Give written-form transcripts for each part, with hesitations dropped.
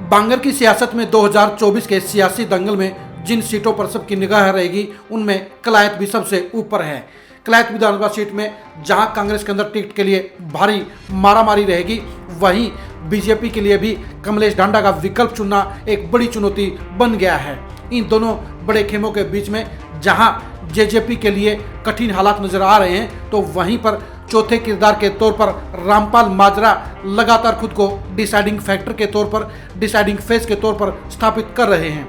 बांगर की सियासत में 2024 के सियासी दंगल में जिन सीटों पर सबकी निगाह रहेगी उनमें कलायत भी सबसे ऊपर है। कलायत विधानसभा सीट में जहां कांग्रेस के अंदर टिकट के लिए भारी मारामारी रहेगी, वहीं बीजेपी के लिए भी कमलेश ढांडा का विकल्प चुनना एक बड़ी चुनौती बन गया है। इन दोनों बड़े खेमों के बीच में जहां जेजेपी के लिए कठिन हालात नजर आ रहे हैं, तो वहीं पर चौथे किरदार के तौर पर रामपाल माजरा लगातार खुद को डिसाइडिंग फैक्टर के तौर पर, डिसाइडिंग फेस के तौर पर स्थापित कर रहे हैं।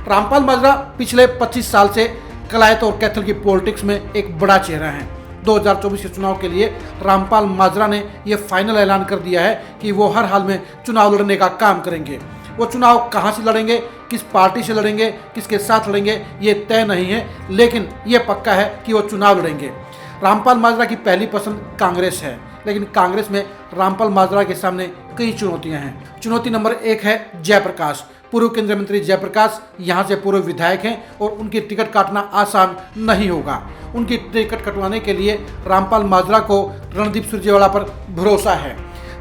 रामपाल माजरा पिछले 25 साल से कलायत और कैथल की पॉलिटिक्स में एक बड़ा चेहरा है। 2024 के चुनाव के लिए रामपाल माजरा ने यह फाइनल ऐलान कर दिया है कि वो हर हाल में चुनाव लड़ने का काम करेंगे। वो चुनाव कहां से लड़ेंगे, किस पार्टी से लड़ेंगे, किसके साथ लड़ेंगे, ये तय नहीं है, लेकिन ये पक्का है कि वो चुनाव लड़ेंगे। रामपाल माजरा की पहली पसंद कांग्रेस है, लेकिन कांग्रेस में रामपाल माजरा के सामने कई चुनौतियां हैं। चुनौती नंबर 1 है जयप्रकाश। पूर्व केंद्रीय मंत्री जयप्रकाश यहाँ से पूर्व विधायक हैं और उनकी टिकट काटना आसान नहीं होगा। उनकी टिकट कटवाने के लिए रामपाल माजरा को रणदीप सुरजेवाला पर भरोसा है।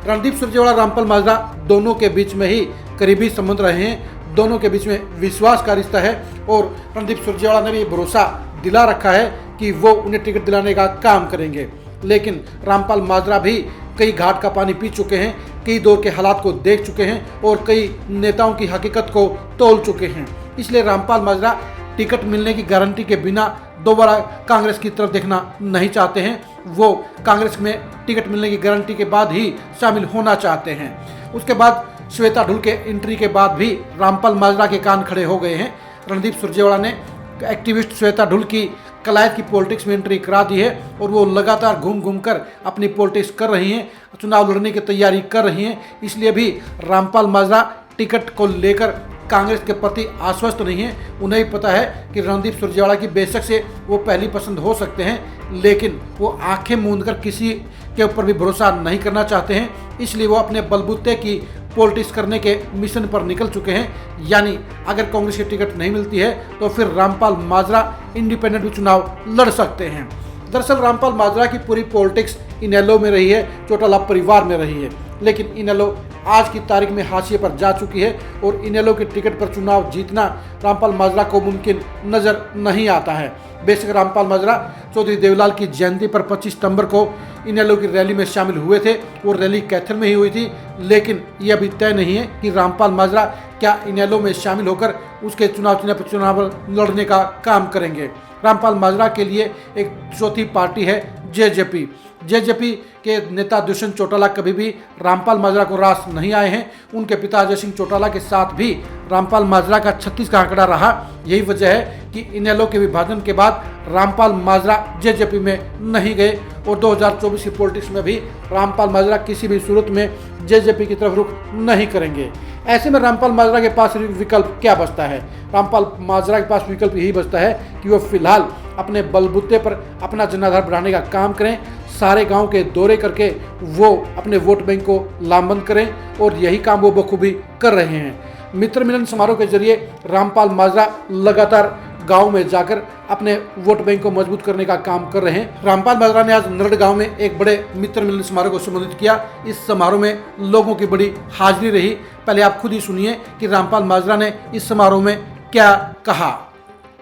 रणदीप सुरजेवाला रामपाल माजरा दोनों के बीच में ही करीबी संबंध रहे हैं, दोनों के बीच में विश्वास का रिश्ता है और रणदीप सुरजेवाला ने भी भरोसा दिला रखा है कि वो उन्हें टिकट दिलाने का काम करेंगे। लेकिन रामपाल माजरा भी कई घाट का पानी पी चुके हैं, कई दौर के हालात को देख चुके हैं और कई नेताओं की हकीकत को तोल चुके हैं। इसलिए रामपाल माजरा टिकट मिलने की गारंटी के बिना दोबारा कांग्रेस की तरफ देखना नहीं चाहते हैं। वो कांग्रेस में टिकट मिलने की गारंटी के बाद ही शामिल होना चाहते हैं। उसके बाद श्वेता ढुल के एंट्री के बाद भी रामपाल माजरा के कान खड़े हो गए हैं। रणदीप सुरजेवाला ने एक्टिविस्ट श्वेता ढुल की कलायत की पॉलिटिक्स में एंट्री करा दी है और वो लगातार घूम घूम कर अपनी पॉलिटिक्स कर रही हैं, चुनाव लड़ने की तैयारी कर रही हैं। इसलिए भी रामपाल माजरा टिकट को लेकर कांग्रेस के प्रति आश्वस्त नहीं है। उन्हें भी पता है कि रणदीप सुरजेवाला की बेशक से वो पहली पसंद हो सकते हैं, लेकिन वो आंखें मूंद कर किसी के ऊपर भी भरोसा नहीं करना चाहते हैं। इसलिए वो अपने बलबूते की पॉलिटिक्स करने के मिशन पर निकल चुके हैं। यानी अगर कांग्रेस की टिकट नहीं मिलती है तो फिर रामपाल माजरा इंडिपेंडेंट भी चुनाव लड़ सकते हैं। दरअसल रामपाल माजरा की पूरी पॉलिटिक्स इनेलो में रही है, चौटाला परिवार में रही है, लेकिन इनेलो आज की तारीख में हाशिए पर जा चुकी है और इनेलो की टिकट पर चुनाव जीतना रामपाल माजरा को मुमकिन नजर नहीं आता है। बेशक रामपाल माजरा चौधरी देवलाल की जयंती पर 25 सितंबर को इनेलो की रैली में शामिल हुए थे और रैली कैथल में ही हुई थी, लेकिन ये अभी तय नहीं है कि रामपाल माजरा क्या इनेलो में शामिल होकर उसके चुनाव लड़ने का काम करेंगे। रामपाल माजरा के लिए एक चौथी पार्टी है जेजेपी। जेजेपी के नेता दुष्यंत चौटाला कभी भी रामपाल माजरा को रास नहीं आए हैं। उनके पिता अजय सिंह चौटाला के साथ भी रामपाल माजरा का 36 का आंकड़ा रहा। यही वजह है कि इनेलो के विभाजन के बाद रामपाल माजरा जेजेपी में नहीं गए और 2024 की पॉलिटिक्स में भी रामपाल माजरा किसी भी सूरत में जेजेपी की तरफ रुख नहीं करेंगे। ऐसे में रामपाल माजरा के पास विकल्प क्या बचता है? रामपाल माजरा के पास विकल्प यही बचता है कि वो फिलहाल अपने बलबूते पर अपना जनाधार बढ़ाने का काम करें, सारे गांव के दौरे करके वो अपने वोट बैंक को लामबंद करें और यही काम वो बखूबी कर रहे हैं। मित्र मिलन समारोह के जरिए रामपाल माजरा लगातार गांव में जाकर अपने वोट बैंक को मजबूत करने का काम कर रहे हैं। रामपाल माजरा ने आज नरड गांव में एक बड़े मित्र मिलन समारोह को संबोधित किया। इस समारोह में लोगों की बड़ी हाजिरी रही। पहले आप खुद ही सुनिए कि रामपाल माजरा ने इस समारोह में क्या कहा।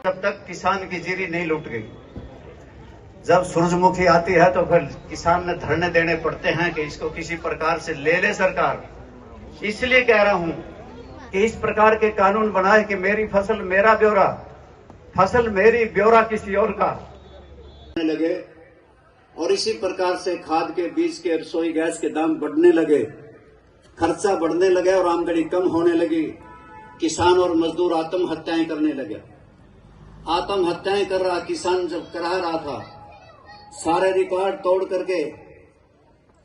जब तक किसान की जीरी नहीं लुट गई, जब सूरजमुखी आती है तो फिर किसान ने धरने देने पड़ते हैं कि इसको किसी प्रकार से ले ले सरकार। इसलिए कह रहा हूं कि इस प्रकार के कानून बनाए कि मेरी फसल मेरा ब्यौरा, फसल मेरी ब्यौरा किसी और का लगे, और इसी प्रकार से खाद के, बीज के, रसोई गैस के दाम बढ़ने लगे, खर्चा बढ़ने लगे और आमदनी कम होने लगी। किसान और मजदूर आत्महत्याएं करने लगे। आत्महत्याएं कर रहा किसान जब करा रहा था, सारे रिकॉर्ड तोड़ करके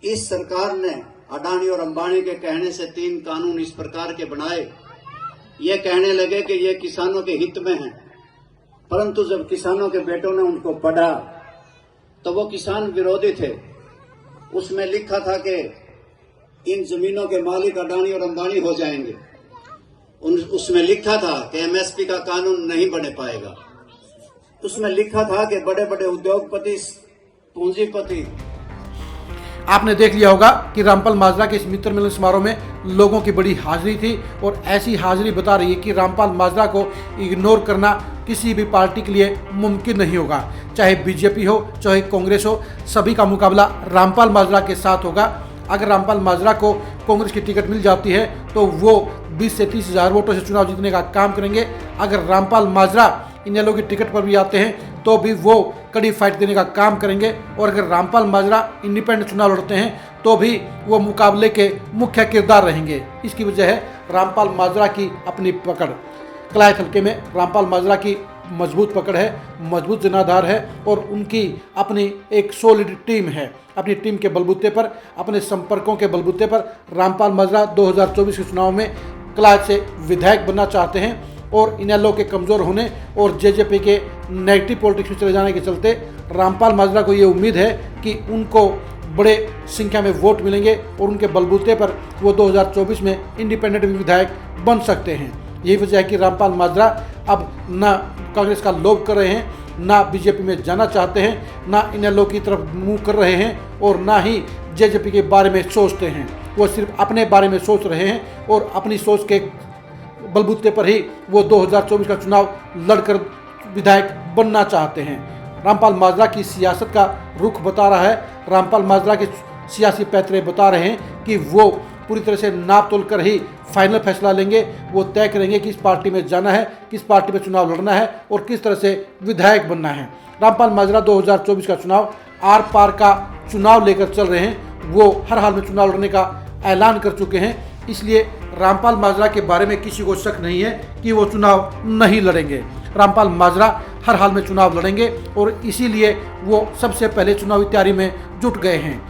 इस सरकार ने अडानी और अंबानी के कहने से 3 कानून इस प्रकार के बनाए। ये कहने लगे कि ये किसानों के हित में है, परंतु जब किसानों के बेटों ने उनको पढ़ा तो वो किसान विरोधी थे। उसमें लिखा था कि इन जमीनों के मालिक अडानी और अंबानी हो जाएंगे। उसमें लिखा था कि एमएसपी का कानून नहीं बने पाएगा। उसमें लिखा था कि बड़े बड़े उद्योगपति, पूंजीपति आपने देख लिया होगा कि रामपाल माजरा के इस मित्र मिलन समारोह में लोगों की बड़ी हाजिरी थी और ऐसी हाजिरी बता रही है कि रामपाल माजरा को इग्नोर करना किसी भी पार्टी के लिए मुमकिन नहीं होगा। चाहे बीजेपी हो चाहे कांग्रेस हो, सभी का मुकाबला रामपाल माजरा के साथ होगा। अगर रामपाल माजरा को कांग्रेस की टिकट मिल जाती है तो वो 20 से 30 हज़ार वोटों से चुनाव जीतने का काम करेंगे। अगर रामपाल माजरा इनेलो की टिकट पर भी आते हैं तो भी वो कड़ी फाइट देने का काम करेंगे और अगर रामपाल माजरा इंडिपेंडेंट चुनाव लड़ते हैं तो भी वो मुकाबले के मुख्य किरदार रहेंगे। इसकी वजह है रामपाल माजरा की अपनी पकड़। कलायत हल्के में रामपाल माजरा की मजबूत पकड़ है, मजबूत जनाधार है और उनकी अपनी एक सॉलिड टीम है। अपनी टीम के बलबूते पर, अपने संपर्कों के बलबूते पर रामपाल माजरा 2024 के चुनाव में कलायत से विधायक बनना चाहते हैं और इनेलो के कमज़ोर होने और जेजेपी के नेगेटिव पॉलिटिक्स में चले जाने के चलते रामपाल माजरा को ये उम्मीद है कि उनको बड़े संख्या में वोट मिलेंगे और उनके बलबूते पर वो 2024 में इंडिपेंडेंट विधायक बन सकते हैं। यही वजह है कि रामपाल माजरा अब ना कांग्रेस का लोभ कर रहे हैं, ना बीजेपी में जाना चाहते हैं, ना इनेलो की तरफ मुंह कर रहे हैं और ना ही जेजेपी के बारे में सोचते हैं। वो सिर्फ अपने बारे में सोच रहे हैं और अपनी सोच के बलबूते पर ही वो 2024 का चुनाव लड़कर विधायक बनना चाहते हैं। रामपाल माजरा की सियासत का रुख बता रहा है, रामपाल माजरा के सियासी पैतरे बता रहे हैं कि वो पूरी तरह से नाप तोल कर ही फाइनल फैसला लेंगे। वो तय करेंगे किस पार्टी में जाना है, किस पार्टी में चुनाव लड़ना है और किस तरह से विधायक बनना है। रामपाल माजरा 2024 का चुनाव आर पार का चुनाव लेकर चल रहे हैं। वो हर हाल में चुनाव लड़ने का ऐलान कर चुके हैं, इसलिए रामपाल माजरा के बारे में किसी को शक नहीं है कि वो चुनाव नहीं लड़ेंगे। रामपाल माजरा हर हाल में चुनाव लड़ेंगे और इसीलिए वो सबसे पहले चुनावी तैयारी में जुट गए हैं।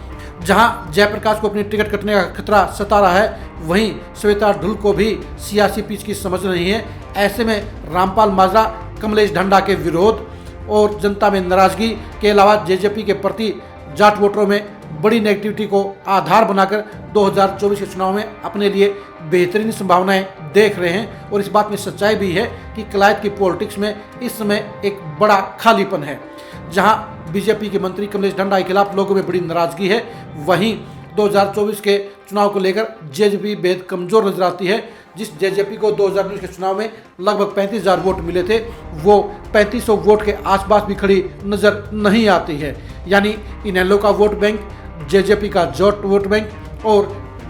जहां जयप्रकाश को अपनी टिकट कटने का खतरा सता रहा है, वहीं श्वेता ढुल को भी सियासी पिच की समझ नहीं है। ऐसे में रामपाल माजरा कमलेश ढंडा के विरोध और जनता में नाराजगी के अलावा जेजेपी के प्रति जाट वोटरों में बड़ी नेगेटिविटी को आधार बनाकर 2024 के चुनाव में अपने लिए बेहतरीन संभावनाएं देख रहे हैं। और इस बात में सच्चाई भी है कि कलायत की पॉलिटिक्स में इस समय एक बड़ा खालीपन है। जहां बीजेपी के मंत्री कमलेश ढंडा के खिलाफ लोगों में बड़ी नाराजगी है, वहीं 2024 के चुनाव को लेकर जेजेपी बेहद कमज़ोर नजर आती है। जिस जेजेपी को 2019 के चुनाव में लगभग 35,000 वोट मिले थे, वो 3500 वोट के आसपास भी खड़ी नजर नहीं आती है। यानी इनेलो का वोट बैंक, जेजेपी का जोट वोट बैंक और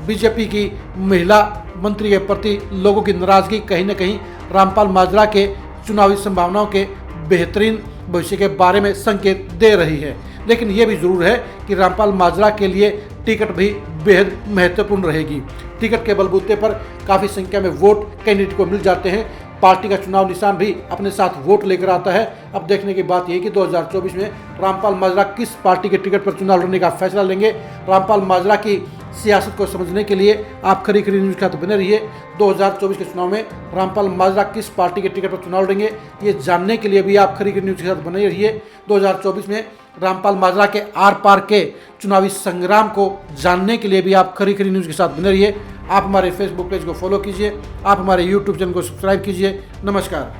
बीजेपी की महिला मंत्री के प्रति लोगों की नाराजगी कहीं न कहीं रामपाल माजरा के चुनावी संभावनाओं के बेहतरीन भविष्य के बारे में संकेत दे रही है। लेकिन ये भी जरूर है कि रामपाल माजरा के लिए टिकट भी बेहद महत्वपूर्ण रहेगी। टिकट के बलबूते पर काफ़ी संख्या में वोट कैंडिडेट को मिल जाते हैं। पार्टी का चुनाव निशान भी अपने साथ वोट लेकर आता है। अब देखने की बात यह है कि 2024 में रामपाल माजरा किस पार्टी के टिकट पर चुनाव लड़ने का फैसला लेंगे। रामपाल माजरा की सियासत को समझने के लिए आप खरी खरी न्यूज़ के साथ बने रहिए। 2024 के चुनाव में रामपाल माजरा किस पार्टी के टिकट पर चुनाव लड़ेंगे, ये जानने के लिए भी आप खरी खरी न्यूज़ के साथ बने रहिए। 2024 में रामपाल माजरा के आर पार के चुनावी संग्राम को जानने के लिए भी आप खरी खरी न्यूज़ के साथ बने रहिए। आप हमारे फेसबुक पेज को फॉलो कीजिए, आप हमारे यूट्यूब चैनल को सब्सक्राइब कीजिए। नमस्कार।